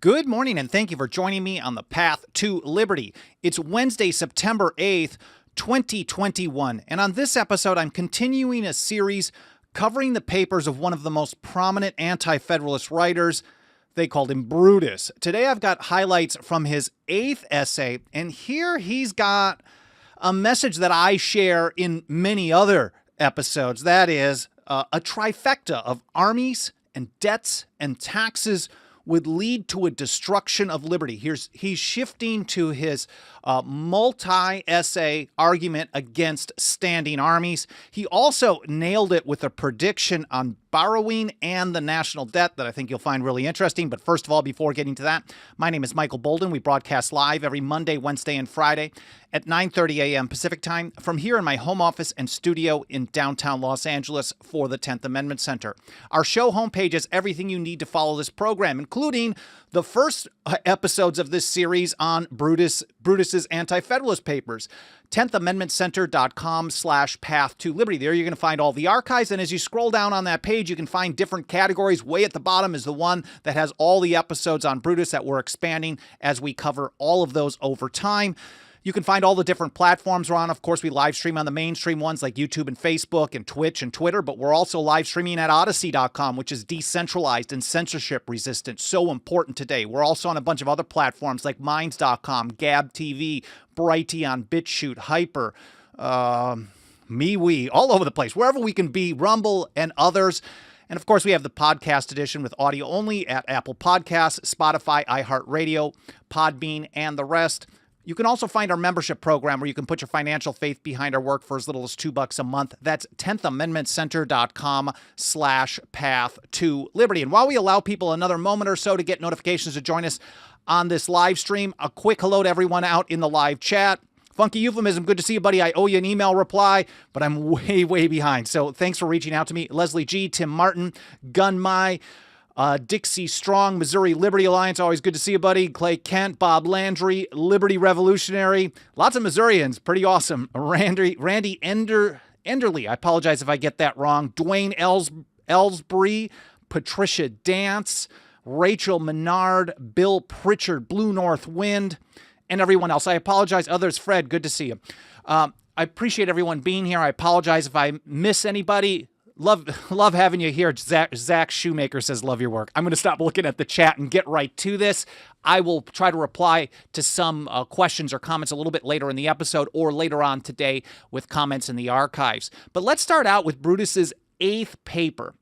Good morning, and thank you for joining me on the path to liberty. It's Wednesday, September 8th, 2021, and on this episode, I'm continuing a series covering the papers of one of the most prominent anti-federalist writers. They called him Brutus. Today, I've got highlights from his 8th essay, and here he's got a message that I share in many other episodes. That is, a trifecta of armies and debts and taxes would lead to a destruction of liberty. He's shifting to his multi-essay argument against standing armies. He also nailed it with a prediction on borrowing and the national debt that I think you'll find really interesting. But first of all, before getting to that, my name is Michael Bolden. We broadcast live every Monday, Wednesday, and Friday at 9:30 a.m. Pacific time from here in my home office and studio in downtown Los Angeles for the 10th Amendment Center. Our show homepage has everything you need to follow this program, including the first episodes of this series on Brutus's Anti-Federalist papers. 10thamendmentcenter.com/path to liberty. There you're going to find all the archives, and as you scroll down on that page, you can find different categories. Way at the bottom is the one that has all the episodes on Brutus that we're expanding as we cover all of those over time. You can find all the different platforms we're on. Of course, we live stream on the mainstream ones like YouTube and Facebook and Twitch and Twitter, but we're also live streaming at Odyssey.com, which is decentralized and censorship resistant. So important today. We're also on a bunch of other platforms like Minds.com, Gab TV, Brighteon, BitChute, Hyper, MeWe, all over the place. Wherever we can be, Rumble and others. And of course, we have the podcast edition with audio only at Apple Podcasts, Spotify, iHeartRadio, Podbean, and the rest. You can also find our membership program where you can put your financial faith behind our work for as little as $2 a month. That's 10thamendmentcenter.com/path to liberty. And while we allow people another moment or so to get notifications to join us on this live stream, a quick hello to everyone out in the live chat. Funky Euphemism, good to see you, buddy. I owe you an email reply, but I'm way behind. So thanks for reaching out to me. Leslie G, Tim Martin, Gun Mai, Dixie Strong, Missouri Liberty Alliance, always good to see you, buddy. Clay Kent, Bob Landry, Liberty Revolutionary, lots of Missourians, pretty awesome. Randy Enderly, I apologize if I get that wrong. Dwayne Ellsbury, Patricia Dance, Rachel Menard, Bill Pritchard, Blue North Wind, and everyone else. I apologize. Others, Fred, good to see you. I appreciate everyone being here. I apologize if I miss anybody. Love having you here. Zach Shoemaker says, love your work. I'm going to stop looking at the chat and get right to this. I will try to reply to some questions or comments a little bit later in the episode or later on today with comments in the archives. But let's start out with Brutus's 8th paper.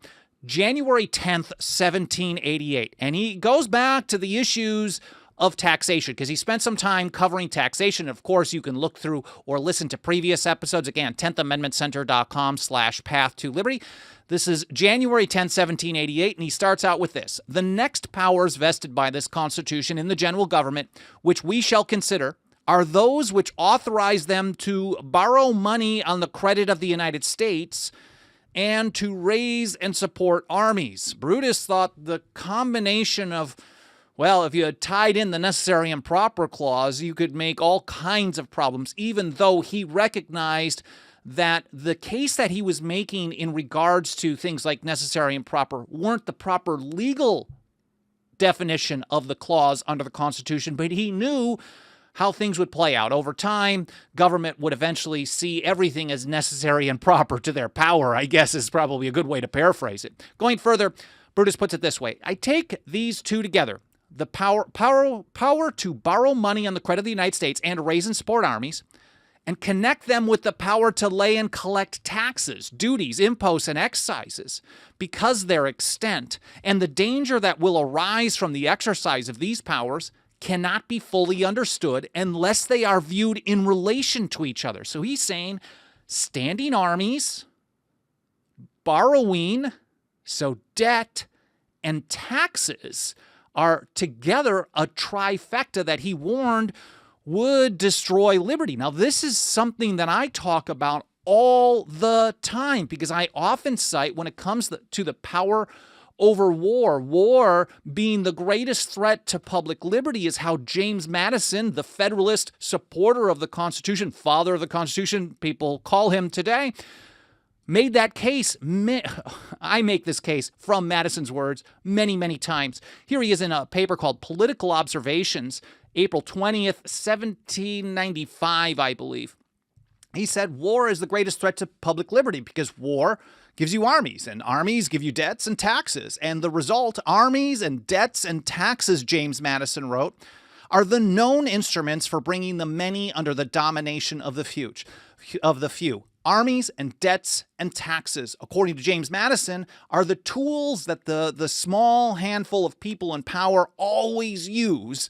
January 10th, 1788. And he goes back to the issues of taxation because he spent some time covering taxation. Of course, you can look through or listen to previous episodes. Again, 10thamendmentcenter.com/path to liberty. This is January 10th, 1788, and he starts out with this. The next powers vested by this Constitution in the general government, which we shall consider, are those which authorize them to borrow money on the credit of the United States and to raise and support armies. Brutus thought the combination of, well, if you had tied in the necessary and proper clause, you could make all kinds of problems, even though he recognized that the case that he was making in regards to things like necessary and proper weren't the proper legal definition of the clause under the Constitution, but he knew how things would play out. Over time, government would eventually see everything as necessary and proper to their power, I guess is probably a good way to paraphrase it. Going further, Brutus puts it this way. I take these two together, the power to borrow money on the credit of the United States and to raise and support armies, and connect them with the power to lay and collect taxes, duties, imposts, and excises because their extent and the danger that will arise from the exercise of these powers cannot be fully understood unless they are viewed in relation to each other. So he's saying standing armies, borrowing, so debt, and taxes are together a trifecta that he warned would destroy liberty. Now, this is something that I talk about all the time because I often cite when it comes to the power over war being the greatest threat to public liberty, is how James Madison, the Federalist supporter of the Constitution, father of the Constitution, people call him today, made that case. I make this case from Madison's words many, many times. Here he is in a paper called Political Observations, April 20th, 1795, I believe. He said, war is the greatest threat to public liberty because war gives you armies, and armies give you debts and taxes. And the result, armies and debts and taxes, James Madison wrote, are the known instruments for bringing the many under the domination of the few. Armies and debts and taxes, according to James Madison, are the tools that the small handful of people in power always use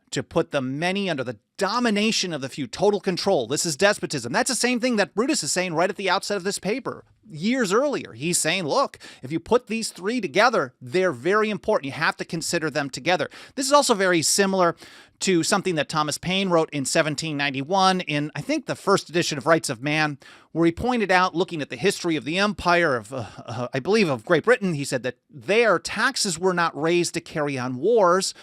to put the many under the domination of the few, total control. This is despotism. That's the same thing that Brutus is saying right at the outset of this paper. Years earlier, he's saying, look, if you put these three together, they're very important. You have to consider them together. This is also very similar to something that Thomas Paine wrote in 1791 in, I think, the first edition of Rights of Man, where he pointed out, looking at the history of the empire of, I believe, of Great Britain, he said that their taxes were not raised to carry on wars.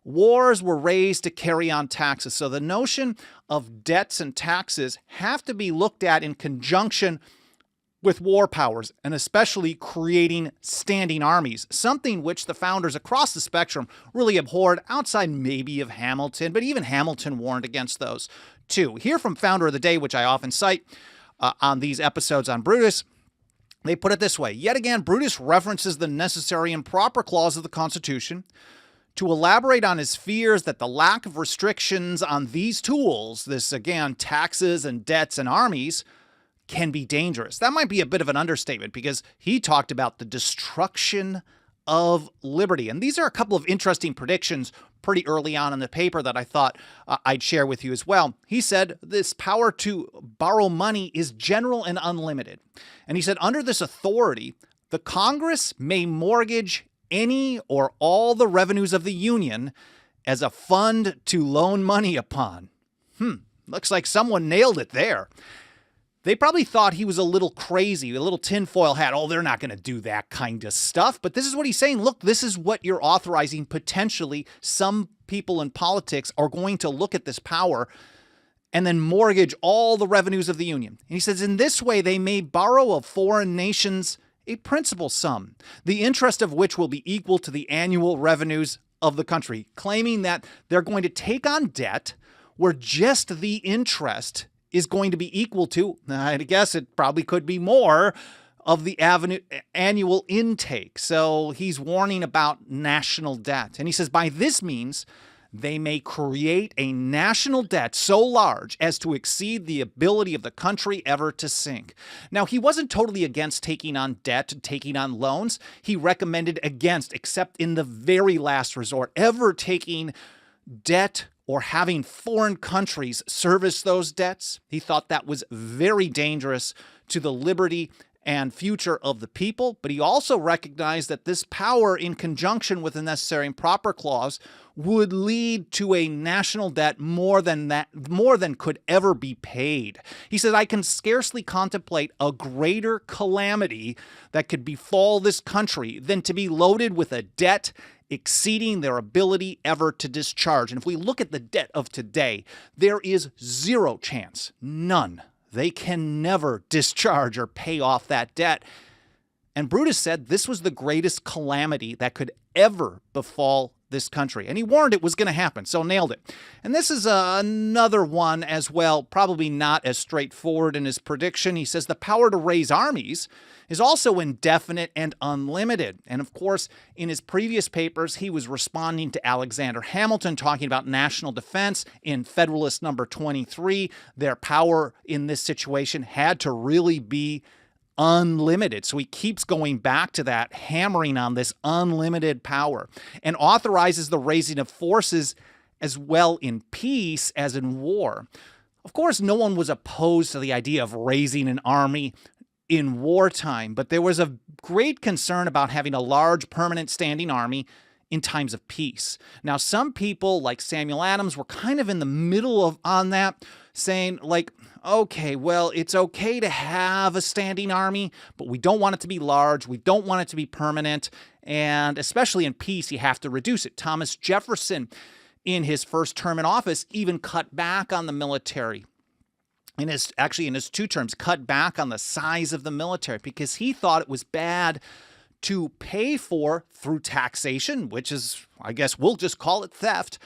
Wars were raised to carry on taxes. So the notion of debts and taxes have to be looked at in conjunction with war powers, and especially creating standing armies, something which the founders across the spectrum really abhorred, outside maybe of Hamilton, but even Hamilton warned against those too. Here from Founder of the Day, which I often cite on these episodes on Brutus, they put it this way. Yet again, Brutus references the necessary and proper clause of the Constitution to elaborate on his fears that the lack of restrictions on these tools, this again, taxes and debts and armies, can be dangerous. That might be a bit of an understatement because he talked about the destruction of liberty. And these are a couple of interesting predictions pretty early on in the paper that I thought I'd share with you as well. He said this power to borrow money is general and unlimited. And he said under this authority, the Congress may mortgage any or all the revenues of the Union as a fund to loan money upon. Looks like someone nailed it there. They probably thought he was a little crazy, a little tinfoil hat. Oh, they're not going to do that kind of stuff. But this is what he's saying. Look, this is what you're authorizing. Potentially, some people in politics are going to look at this power and then mortgage all the revenues of the Union. And he says, in this way, they may borrow of foreign nations a principal sum, the interest of which will be equal to the annual revenues of the country, claiming that they're going to take on debt where just the interest is going to be equal to, I guess it probably could be more, of the annual intake. So he's warning about national debt. And he says, by this means, they may create a national debt so large as to exceed the ability of the country ever to sink. Now, he wasn't totally against taking on debt, taking on loans. He recommended against, except in the very last resort, ever taking debt or having foreign countries service those debts. He thought that was very dangerous to the liberty and future of the people, but he also recognized that this power, in conjunction with the necessary and proper clause, would lead to a national debt more than could ever be paid. He said, I can scarcely contemplate a greater calamity that could befall this country than to be loaded with a debt exceeding their ability ever to discharge. And if we look at the debt of today, there is zero chance, none. They can never discharge or pay off that debt. And Brutus said this was the greatest calamity that could ever befall this country. And he warned it was going to happen, so nailed it. And this is another one as well, probably not as straightforward in his prediction. He says the power to raise armies is also indefinite and unlimited. And of course, in his previous papers, he was responding to Alexander Hamilton, talking about national defense in Federalist number 23. Their power in this situation had to really be unlimited. So he keeps going back to that, hammering on this unlimited power, and authorizes the raising of forces as well in peace as in war. Of course, no one was opposed to the idea of raising an army in wartime, but there was a great concern about having a large permanent standing army in times of peace. Now, some people like Samuel Adams were kind of in the middle on that, saying like, okay, well, it's okay to have a standing army, but we don't want it to be large. We don't want it to be permanent. And especially in peace, you have to reduce it. Thomas Jefferson, in his first term in office, even cut back on the military. In his 2 terms, cut back on the size of the military because he thought it was bad to pay for through taxation, which is, I guess we'll just call it theft.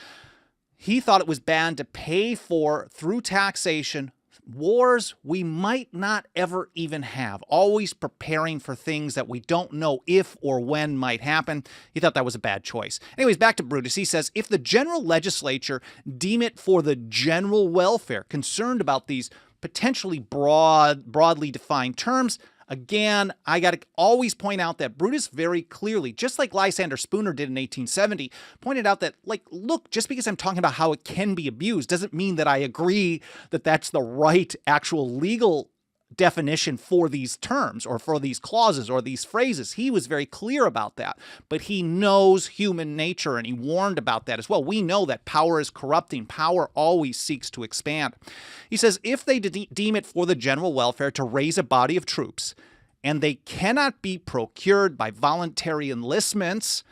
He thought it was bad to pay for through taxation wars we might not ever even have, always preparing for things that we don't know if or when might happen. He thought that was a bad choice. Anyways, back to Brutus. He says, if the general legislature deem it for the general welfare, concerned about these potentially broadly defined terms, again, I got to always point out that Brutus very clearly, just like Lysander Spooner did in 1870, pointed out that, like, look, just because I'm talking about how it can be abused doesn't mean that I agree that that's the right actual legal definition for these terms or for these clauses or these phrases. He was very clear about that, but he knows human nature and he warned about that as well. We know that power is corrupting. Power always seeks to expand. He says, if they deem it for the general welfare to raise a body of troops and they cannot be procured by voluntary enlistments,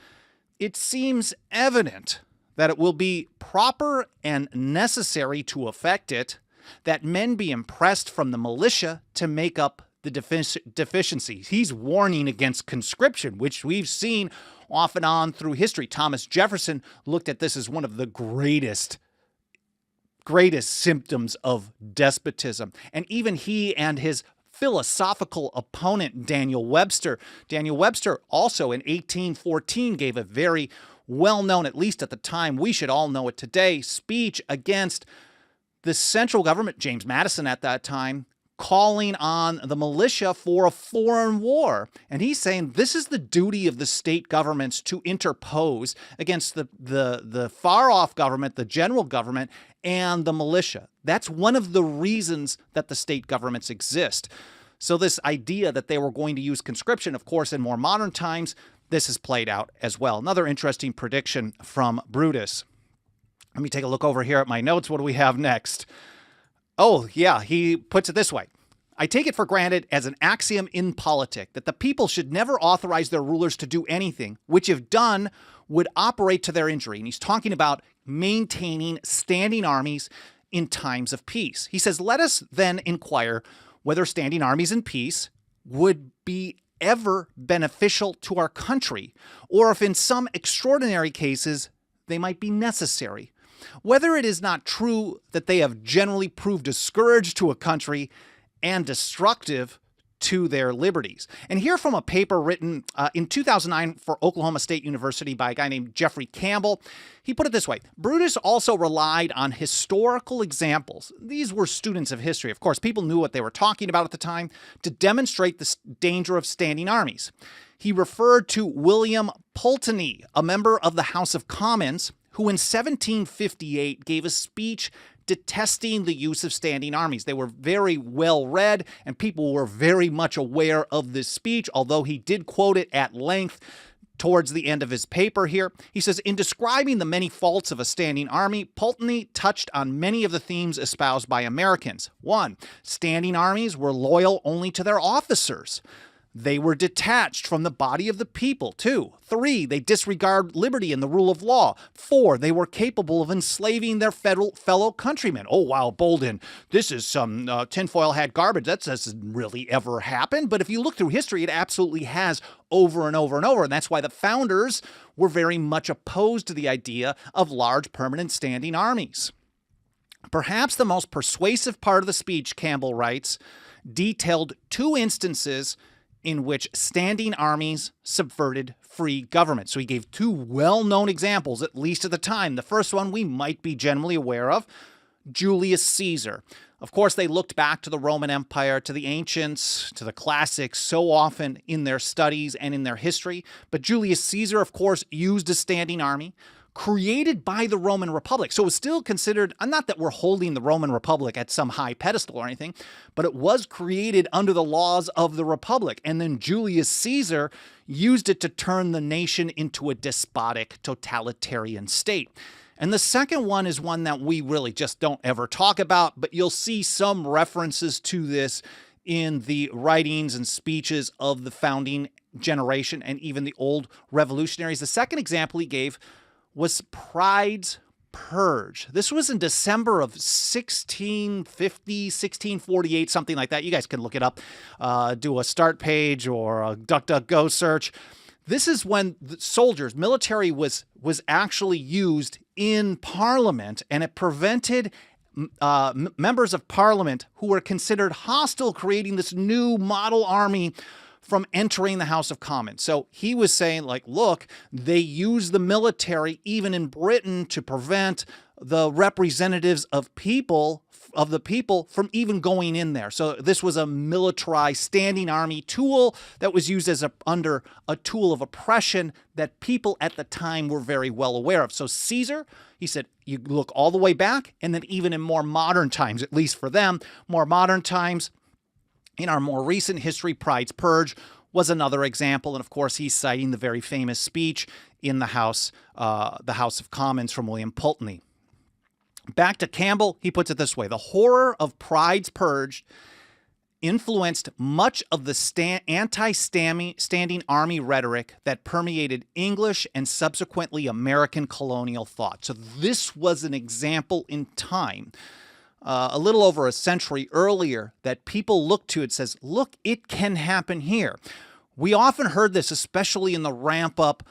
it seems evident that it will be proper and necessary to effect it, that men be impressed from the militia to make up the deficiencies. He's warning against conscription, which we've seen off and on through history. Thomas Jefferson looked at this as one of the greatest symptoms of despotism. And even he and his philosophical opponent, Daniel Webster also in 1814 gave a very well-known, at least at the time, we should all know it today, speech against the central government, James Madison at that time, calling on the militia for a foreign war. And he's saying this is the duty of the state governments to interpose against the far-off government, the general government, and the militia. That's one of the reasons that the state governments exist. So this idea that they were going to use conscription, of course, in more modern times, this has played out as well. Another interesting prediction from Brutus. Let me take a look over here at my notes. What do we have next? Oh, yeah, he puts it this way. I take it for granted as an axiom in politics that the people should never authorize their rulers to do anything, which if done would operate to their injury. And he's talking about maintaining standing armies in times of peace. He says, let us then inquire whether standing armies in peace would be ever beneficial to our country, or if in some extraordinary cases they might be necessary. Whether it is not true that they have generally proved a scourge to a country and destructive to their liberties. And here from a paper written in 2009 for Oklahoma State University by a guy named Jeffrey Campbell, he put it this way: Brutus also relied on historical examples. These were students of history. Of course, people knew what they were talking about at the time, to demonstrate the danger of standing armies. He referred to William Pulteney, a member of the House of Commons, who in 1758 gave a speech detesting the use of standing armies. They were very well read, and people were very much aware of this speech, although he did quote it at length towards the end of his paper here. He says, in describing the many faults of a standing army, Pulteney touched on many of the themes espoused by Americans. 1. Standing armies were loyal only to their officers. They were detached from the body of the people. 2. 3. They disregard liberty and the rule of law. 4. They were capable of enslaving their fellow countrymen. Oh, wow, Bolden, this is some tinfoil hat garbage. That doesn't really ever happen. But if you look through history, it absolutely has over and over and over. And that's why the founders were very much opposed to the idea of large permanent standing armies. Perhaps the most persuasive part of the speech, Campbell writes, detailed 2 instances in which standing armies subverted free government. So he gave 2 well-known examples, at least at the time. The first one we might be generally aware of, Julius Caesar. Of course, they looked back to the Roman Empire, to the ancients, to the classics so often in their studies and in their history. But Julius Caesar, of course, used a standing army created by the Roman Republic. So it was still considered, not that we're holding the Roman Republic at some high pedestal or anything, but it was created under the laws of the Republic. And then Julius Caesar used it to turn the nation into a despotic, totalitarian state. And the second one is one that we really just don't ever talk about, but you'll see some references to this in the writings and speeches of the founding generation and even the old revolutionaries. The second example he gave was Pride's Purge. This was in December of 1650, 1648, something like that. You guys can look it up, do a start page or a DuckDuckGo search. This is when the soldiers, military was actually used in Parliament, and it prevented members of Parliament who were considered hostile, creating this new model army, from entering the House of Commons. So he was saying, like, look, they use the military even in Britain to prevent the representatives of the people from even going in there. So this was a militarized standing army tool that was used as under a tool of oppression that people at the time were very well aware of. So Caesar, he said, you look all the way back, and then even in more modern times, at least for them, more modern times, in our more recent history, Pride's Purge was another example. And of course, he's citing the very famous speech in the House of Commons from William Pulteney. Back to Campbell, he puts it this way: the horror of Pride's Purge influenced much of the anti-standing army rhetoric that permeated English and subsequently American colonial thought. So this was an example in time, a little over a century earlier, that people looked to. It says, look, it can happen here. We often heard this, especially in the ramp up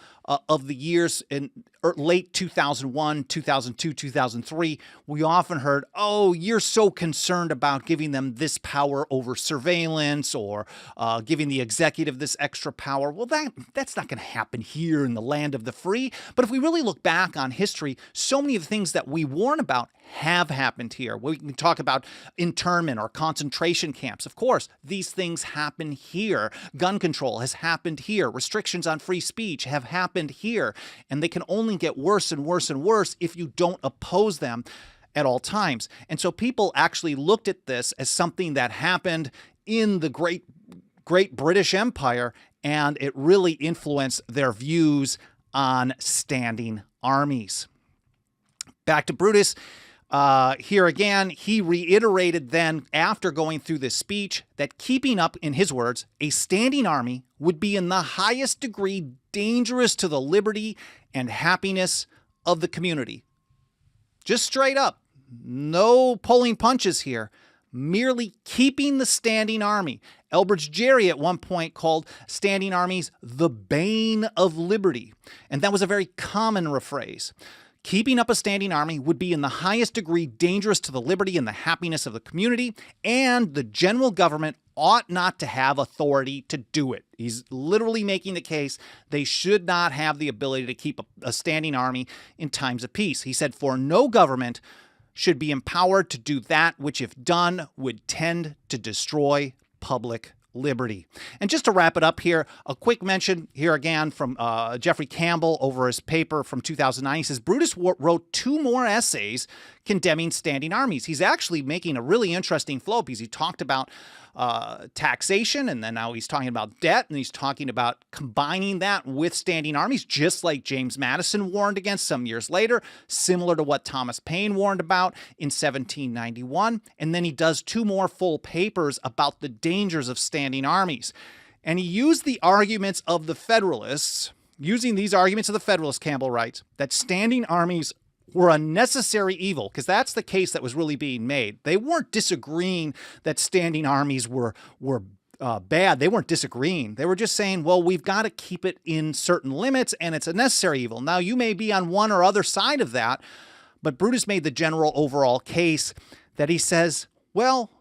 of the years in late 2001, 2002, 2003. We often heard, oh, you're so concerned about giving them this power over surveillance or giving the executive this extra power. Well, that's not going to happen here in the land of the free. But if we really look back on history, so many of the things that we warn about have happened here. We can talk about internment or concentration camps. Of course, these things happen here. Gun control has happened here. Restrictions on free speech have happened here. And they can only get worse and worse and worse if you don't oppose them at all times. And so people actually looked at this as something that happened in the great British Empire, and it really influenced their views on standing armies. Back to Brutus. Here again, he reiterated then, after going through this speech, that keeping up, in his words, a standing army would be in the highest degree dangerous to the liberty and happiness of the community. Just straight up, no pulling punches here, merely keeping the standing army. Elbridge Gerry at one point called standing armies the bane of liberty, and that was a very common phrase. Keeping up a standing army would be in the highest degree dangerous to the liberty and the happiness of the community, and the general government ought not to have authority to do it. He's literally making the case they should not have the ability to keep a standing army in times of peace. He said, for no government should be empowered to do that which, if done, would tend to destroy public liberty. And just to wrap it up here, a quick mention here again from Jeffrey Campbell over his paper from 2009. He says, Brutus wrote 2 more essays condemning standing armies. He's actually making a really interesting flow because he talked about taxation, and then now he's talking about debt, and he's talking about combining that with standing armies, just like James Madison warned against some years later, similar to what Thomas Paine warned about in 1791. And then he does 2 more full papers about the dangers of standing armies. And he used the arguments of the Federalists, using these arguments of the Federalists, Campbell writes, that standing armies were a necessary evil, because that's the case that was really being made. They weren't disagreeing that standing armies were bad. They weren't disagreeing. They were just saying, well, we've got to keep it in certain limits, and it's a necessary evil. Now, you may be on one or other side of that, but Brutus made the general overall case that he says, well,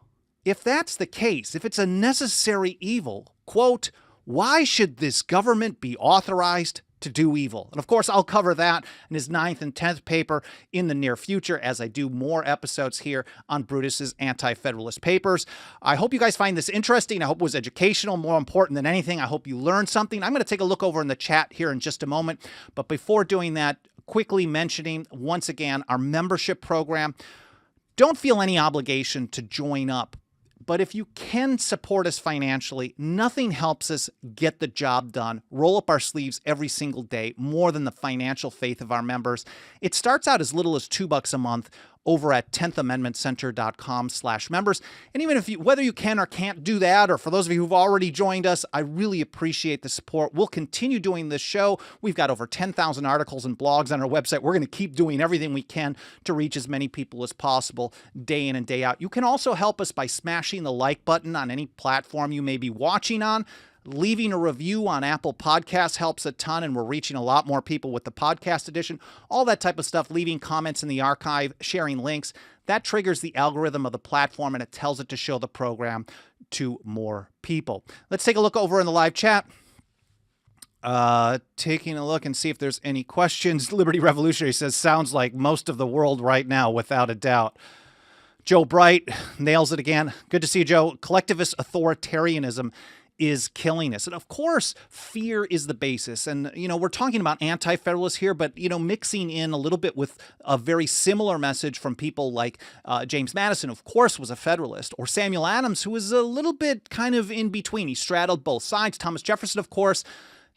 if that's the case, if it's a necessary evil, quote, why should this government be authorized to do evil? And of course, I'll cover that in his 9th and 10th paper in the near future as I do more episodes here on Brutus's Anti-Federalist papers. I hope you guys find this interesting. I hope it was educational. More important than anything, I hope you learned something. I'm going to take a look over in the chat here in just a moment. But before doing that, quickly mentioning once again our membership program. Don't feel any obligation to join up. But if you can support us financially, nothing helps us get the job done, roll up our sleeves every single day, more than the financial faith of our members. It starts out as little as $2 a month over at 10thamendmentcenter.com/members. And even if whether you can or can't do that, or for those of you who've already joined us, I really appreciate the support. We'll continue doing this show. We've got over 10,000 articles and blogs on our website. We're going to keep doing everything we can to reach as many people as possible day in and day out. You can also help us by smashing the like button on any platform you may be watching on. Leaving a review on Apple Podcasts helps a ton, and we're reaching a lot more people with the podcast edition. All that type of stuff, leaving comments in the archive, sharing links, that triggers the algorithm of the platform, and it tells it to show the program to more people. Let's take a look over in the live chat. Taking a look and see if there's any questions. Liberty Revolutionary says, sounds like most of the world right now, without a doubt. Joe Bright nails it again. Good to see you, Joe. Collectivist authoritarianism is killing us. And of course, fear is the basis. And, we're talking about anti-federalists here, but, mixing in a little bit with a very similar message from people like James Madison, of course, was a Federalist, or Samuel Adams, who was a little bit kind of in between. He straddled both sides. Thomas Jefferson, of course,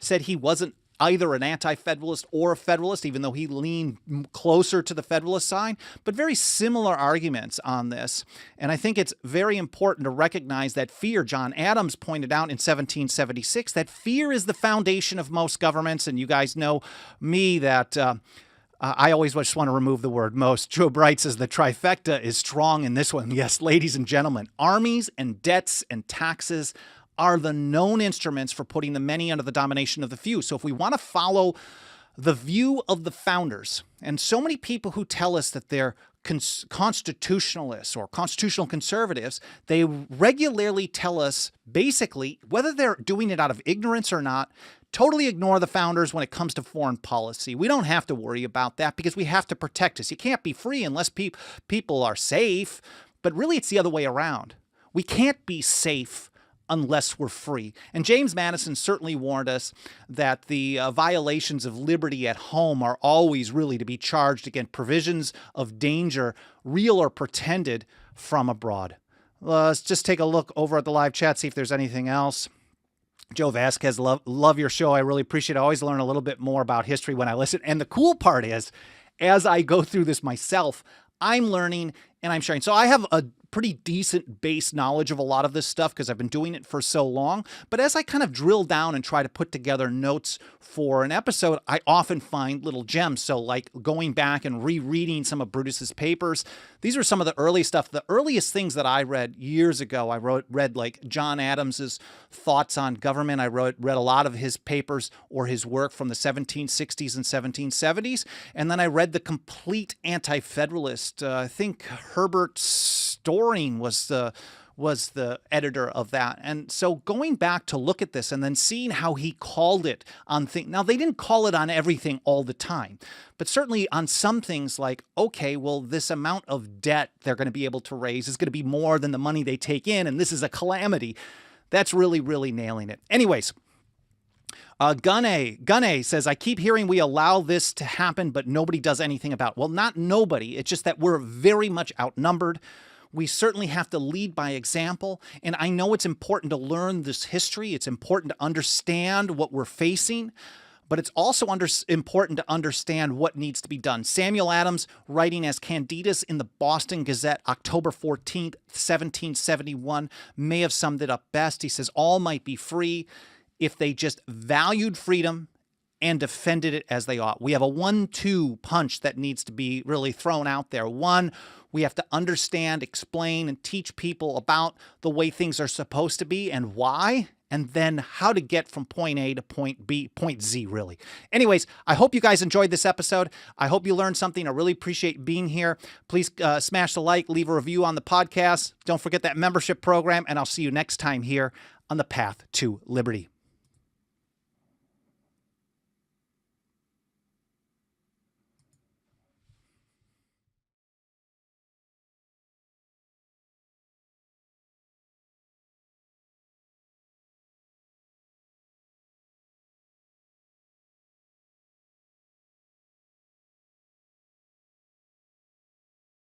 said he wasn't either an anti-federalist or a federalist, even though he leaned closer to the federalist side, but very similar arguments on this. And I think it's very important to recognize that fear, John Adams pointed out in 1776, that fear is the foundation of most governments. And you guys know me that I always just want to remove the word most. Joe Bright says the trifecta is strong in this one. Yes, ladies and gentlemen, armies and debts and taxes are the known instruments for putting the many under the domination of the few. So if we want to follow the view of the founders, and so many people who tell us that they're constitutionalists or constitutional conservatives, they regularly tell us, basically, whether they're doing it out of ignorance or not, totally ignore the founders when it comes to foreign policy. We don't have to worry about that because we have to protect us. You can't be free unless people are safe, but really it's the other way around. We can't be safe unless we're free. And James Madison certainly warned us that the violations of liberty at home are always really to be charged against provisions of danger, real or pretended, from abroad. Let's just take a look over at the live chat, see if there's anything else. Joe Vasquez, love your show. I really appreciate it. I always learn a little bit more about history when I listen. And the cool part is, as I go through this myself, I'm learning and I'm sharing. So I have a pretty decent base knowledge of a lot of this stuff because I've been doing it for so long. But as I kind of drill down and try to put together notes for an episode, I often find little gems. So like going back and rereading some of Brutus's papers, these are some of the early stuff. The earliest things that I read years ago, I read like John Adams's thoughts on government. I read a lot of his papers or his work from the 1760s and 1770s. And then I read the complete Antifederalist. I think Herbert Storing was the editor of that. And so going back to look at this and then seeing how he called it on things. Now, they didn't call it on everything all the time, but certainly on some things like, okay, well, this amount of debt they're going to be able to raise is going to be more than the money they take in, and this is a calamity. That's really, really nailing it. Anyways, Gunne says, I keep hearing we allow this to happen, but nobody does anything about it. Well, not nobody. It's just that we're very much outnumbered. We certainly have to lead by example. And I know it's important to learn this history. It's important to understand what we're facing, but it's also important to understand what needs to be done. Samuel Adams, writing as Candidus in the Boston Gazette, October 14th, 1771, may have summed it up best. He says, all might be free if they just valued freedom and defended it as they ought. We have a 1-2 punch that needs to be really thrown out there. One, we have to understand, explain, and teach people about the way things are supposed to be and why, and then how to get from point A to point B, point Z, really. Anyways, I hope you guys enjoyed this episode. I hope you learned something. I really appreciate being here. Please smash the like, leave a review on the podcast. Don't forget that membership program, and I'll see you next time here on the Path to Liberty.